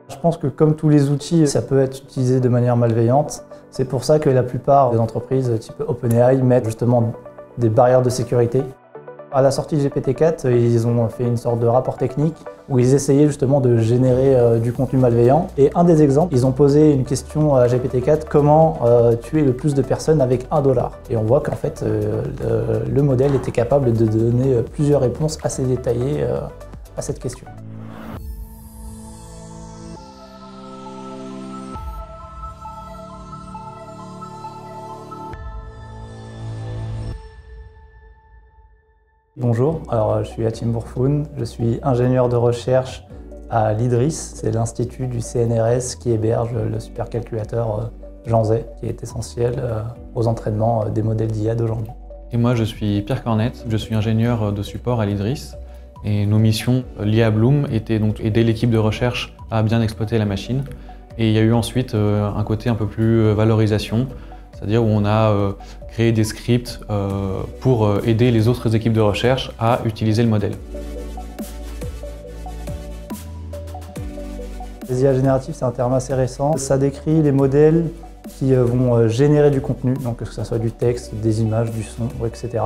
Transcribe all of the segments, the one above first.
Je pense que comme tous les outils, ça peut être utilisé de manière malveillante. C'est pour ça que la plupart des entreprises type OpenAI mettent justement des barrières de sécurité. À la sortie de GPT-4, ils ont fait une sorte de rapport technique où ils essayaient justement de générer du contenu malveillant. Et un des exemples, ils ont posé une question à GPT-4, comment tuer le plus de personnes avec $1 ? Et on voit qu'en fait, le modèle était capable de donner plusieurs réponses assez détaillées à cette question. Bonjour, alors je suis Hatim Bourfoun, je suis ingénieur de recherche à l'IDRIS, c'est l'institut du CNRS qui héberge le supercalculateur Jean Zay, qui est essentiel aux entraînements des modèles d'IA d'aujourd'hui. Et moi je suis Pierre Cornette, je suis ingénieur de support à l'IDRIS et nos missions liées à Bloom étaient donc aider l'équipe de recherche à bien exploiter la machine. Et il y a eu ensuite un côté un peu plus valorisation, c'est-à-dire où on a créé des scripts pour aider les autres équipes de recherche à utiliser le modèle. Les IA génératives, c'est un terme assez récent. Ça décrit les modèles qui vont générer du contenu, donc que ce soit du texte, des images, du son, etc.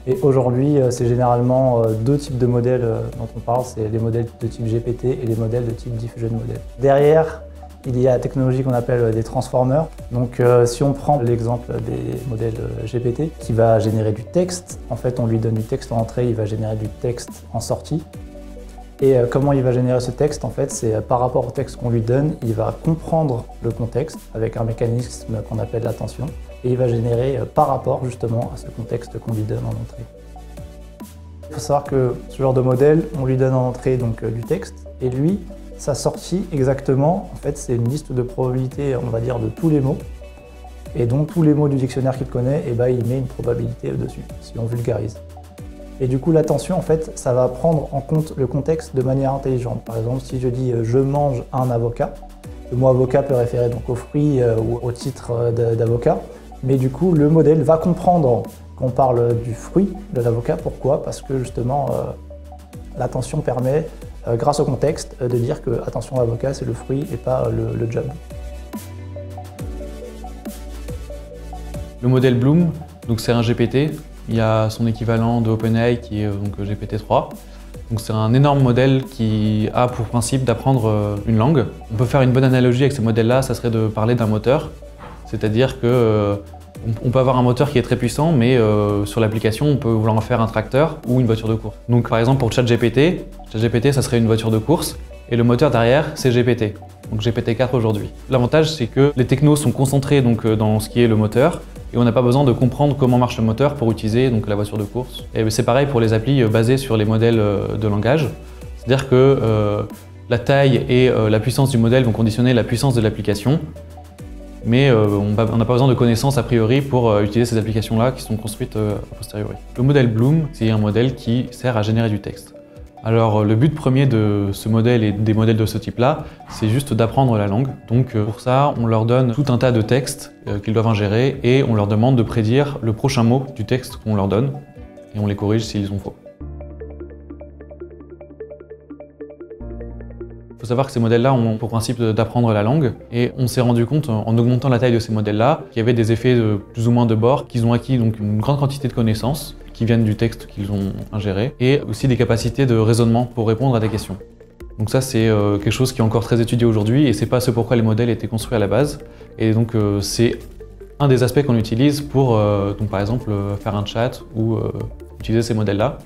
Et aujourd'hui, c'est généralement deux types de modèles dont on parle, c'est les modèles de type GPT et les modèles de type Diffusion Model. Derrière, il y a la technologie qu'on appelle des transformers. Donc si on prend l'exemple des modèles GPT qui va générer du texte, en fait on lui donne du texte en entrée, il va générer du texte en sortie. Et comment il va générer ce texte, en fait, c'est par rapport au texte qu'on lui donne, il va comprendre le contexte avec un mécanisme qu'on appelle l'attention et il va générer par rapport justement à ce contexte qu'on lui donne en entrée. Il faut savoir que ce genre de modèle, on lui donne en entrée donc du texte et lui, sa sortie exactement, en fait, c'est une liste de probabilités, on va dire, de tous les mots. Et donc, tous les mots du dictionnaire qu'il connaît, et il met une probabilité dessus, si on vulgarise. Et du coup, l'attention, en fait, ça va prendre en compte le contexte de manière intelligente. Par exemple, si je dis « je mange un avocat », le mot « avocat » peut référer donc au fruit ou au titre d'avocat. Mais du coup, le modèle va comprendre qu'on parle du fruit de l'avocat. Pourquoi? Parce que justement, l'attention permet grâce au contexte, de dire que, attention, l'avocat, c'est le fruit et pas le job. Le modèle Bloom, c'est un GPT. Il y a son équivalent de OpenAI qui est donc GPT-3. C'est un énorme modèle qui a pour principe d'apprendre une langue. On peut faire une bonne analogie avec ce modèle-là, ça serait de parler d'un moteur. C'est-à-dire que on peut avoir un moteur qui est très puissant, mais sur l'application, on peut vouloir en faire un tracteur ou une voiture de course. Donc par exemple pour ChatGPT, ça serait une voiture de course, et le moteur derrière, c'est GPT, donc GPT-4 aujourd'hui. L'avantage, c'est que les technos sont concentrés dans ce qui est le moteur, et on n'a pas besoin de comprendre comment marche le moteur pour utiliser la voiture de course. Et c'est pareil pour les applis basées sur les modèles de langage, c'est-à-dire que la taille et la puissance du modèle vont conditionner la puissance de l'application. Mais on n'a pas besoin de connaissances a priori pour utiliser ces applications-là qui sont construites a posteriori. Le modèle Bloom, c'est un modèle qui sert à générer du texte. Alors le but premier de ce modèle et des modèles de ce type-là, c'est juste d'apprendre la langue. Donc pour ça, on leur donne tout un tas de textes qu'ils doivent ingérer et on leur demande de prédire le prochain mot du texte qu'on leur donne et on les corrige s'ils sont faux. Il faut savoir que ces modèles-là ont pour principe d'apprendre la langue et on s'est rendu compte en augmentant la taille de ces modèles-là qu'il y avait des effets de plus ou moins de bord, qu'ils ont acquis donc une grande quantité de connaissances qui viennent du texte qu'ils ont ingéré et aussi des capacités de raisonnement pour répondre à des questions. Donc ça c'est quelque chose qui est encore très étudié aujourd'hui et c'est pas ce pourquoi les modèles étaient construits à la base. Et donc c'est un des aspects qu'on utilise pour par exemple faire un chat ou utiliser ces modèles-là.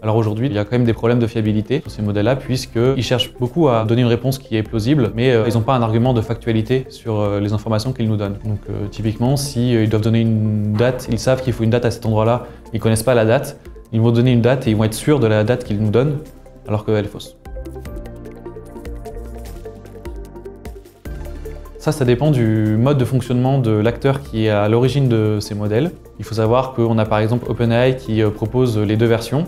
Alors aujourd'hui, il y a quand même des problèmes de fiabilité sur ces modèles-là puisqu'ils cherchent beaucoup à donner une réponse qui est plausible, mais ils n'ont pas un argument de factualité sur les informations qu'ils nous donnent. Donc typiquement, s'ils doivent donner une date, ils savent qu'il faut une date à cet endroit-là, ils ne connaissent pas la date, ils vont donner une date et ils vont être sûrs de la date qu'ils nous donnent, alors qu'elle est fausse. Ça dépend du mode de fonctionnement de l'acteur qui est à l'origine de ces modèles. Il faut savoir qu'on a par exemple OpenAI qui propose les deux versions.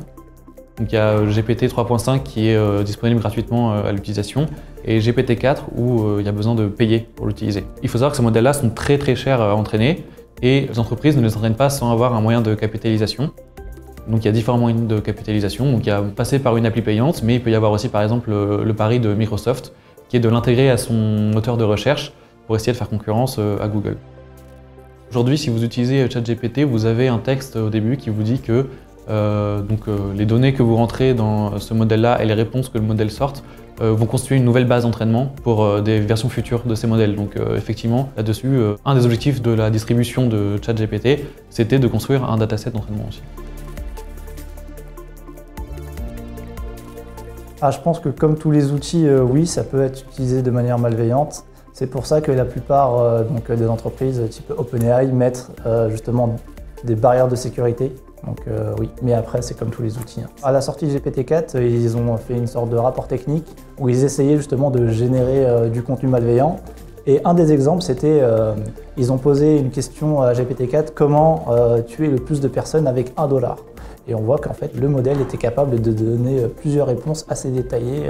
Donc il y a GPT 3.5 qui est disponible gratuitement à l'utilisation et GPT-4 où il y a besoin de payer pour l'utiliser. Il faut savoir que ces modèles-là sont très chers à entraîner et les entreprises ne les entraînent pas sans avoir un moyen de capitalisation. Donc il y a différents moyens de capitalisation. Donc il y a passer par une appli payante, mais il peut y avoir aussi par exemple le pari de Microsoft qui est de l'intégrer à son moteur de recherche pour essayer de faire concurrence à Google. Aujourd'hui, si vous utilisez ChatGPT, vous avez un texte au début qui vous dit que les données que vous rentrez dans ce modèle-là et les réponses que le modèle sorte vont constituer une nouvelle base d'entraînement pour des versions futures de ces modèles. Donc effectivement, là-dessus, un des objectifs de la distribution de ChatGPT, c'était de construire un dataset d'entraînement aussi. Je pense que comme tous les outils, oui, ça peut être utilisé de manière malveillante. C'est pour ça que la plupart des entreprises type OpenAI mettent justement des barrières de sécurité. Donc oui, mais après c'est comme tous les outils. À la sortie de GPT-4, ils ont fait une sorte de rapport technique où ils essayaient justement de générer du contenu malveillant. Et un des exemples, c'était ils ont posé une question à GPT-4, comment tuer le plus de personnes avec $1 ? Et on voit qu'en fait le modèle était capable de donner plusieurs réponses assez détaillées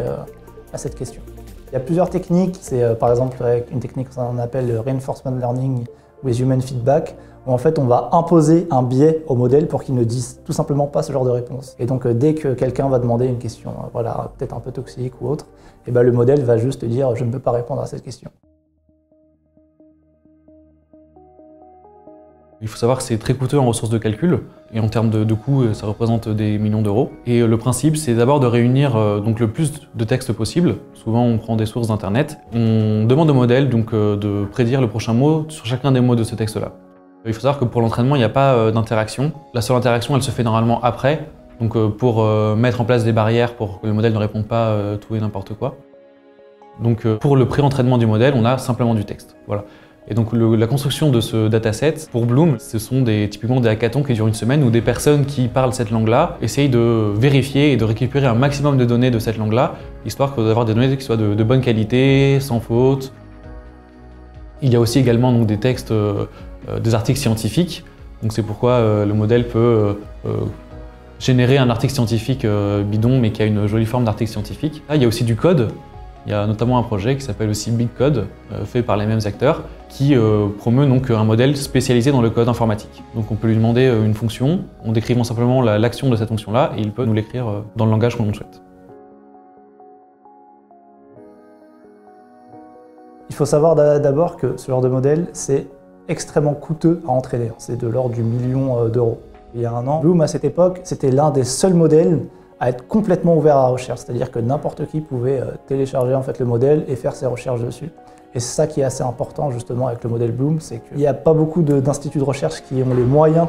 à cette question. Il y a plusieurs techniques, c'est par exemple une technique qu'on appelle le Reinforcement Learning with Human Feedback, où en fait on va imposer un biais au modèle pour qu'il ne dise tout simplement pas ce genre de réponse. Et donc dès que quelqu'un va demander une question, voilà, peut-être un peu toxique ou autre, et le modèle va juste dire je ne peux pas répondre à cette question. Il faut savoir que c'est très coûteux en ressources de calcul et en termes de coûts, ça représente des millions d'euros. Et le principe, c'est d'abord de réunir donc le plus de textes possible. Souvent, on prend des sources d'internet. On demande au modèle donc, de prédire le prochain mot sur chacun des mots de ce texte-là. Il faut savoir que pour l'entraînement, il n'y a pas d'interaction. La seule interaction, elle se fait normalement après, donc pour mettre en place des barrières pour que le modèle ne réponde pas tout et n'importe quoi. Donc pour le pré-entraînement du modèle, on a simplement du texte. Voilà. Et donc la construction de ce dataset, pour Bloom, ce sont typiquement des hackathons qui durent une semaine où des personnes qui parlent cette langue-là essayent de vérifier et de récupérer un maximum de données de cette langue-là, histoire d'avoir des données qui soient de bonne qualité, sans faute. Il y a aussi également donc, des textes, des articles scientifiques. Donc c'est pourquoi le modèle peut générer un article scientifique bidon, mais qui a une jolie forme d'article scientifique. Là, il y a aussi du code. Il y a notamment un projet qui s'appelle aussi Big Code, fait par les mêmes acteurs, qui promeut donc un modèle spécialisé dans le code informatique. Donc on peut lui demander une fonction, en décrivant simplement l'action de cette fonction-là, et il peut nous l'écrire dans le langage qu'on souhaite. Il faut savoir d'abord que ce genre de modèle, c'est extrêmement coûteux à entraîner. C'est de l'ordre du million d'euros. Il y a un an, Bloom, à cette époque, c'était l'un des seuls modèles à être complètement ouvert à la recherche, c'est-à-dire que n'importe qui pouvait télécharger en fait le modèle et faire ses recherches dessus. Et c'est ça qui est assez important justement avec le modèle Bloom, c'est qu'il n'y a pas beaucoup d'instituts de recherche qui ont les moyens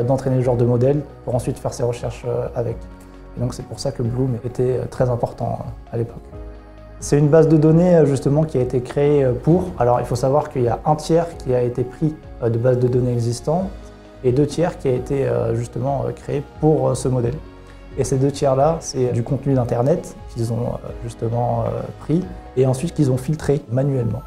d'entraîner le genre de modèle pour ensuite faire ses recherches avec. Et donc c'est pour ça que Bloom était très important à l'époque. C'est une base de données justement qui a été créée pour. Alors il faut savoir qu'il y a un tiers qui a été pris de bases de données existantes et 2 tiers qui a été justement créé pour ce modèle. Et ces 2 tiers-là, c'est du contenu d'Internet qu'ils ont justement pris et ensuite qu'ils ont filtré manuellement.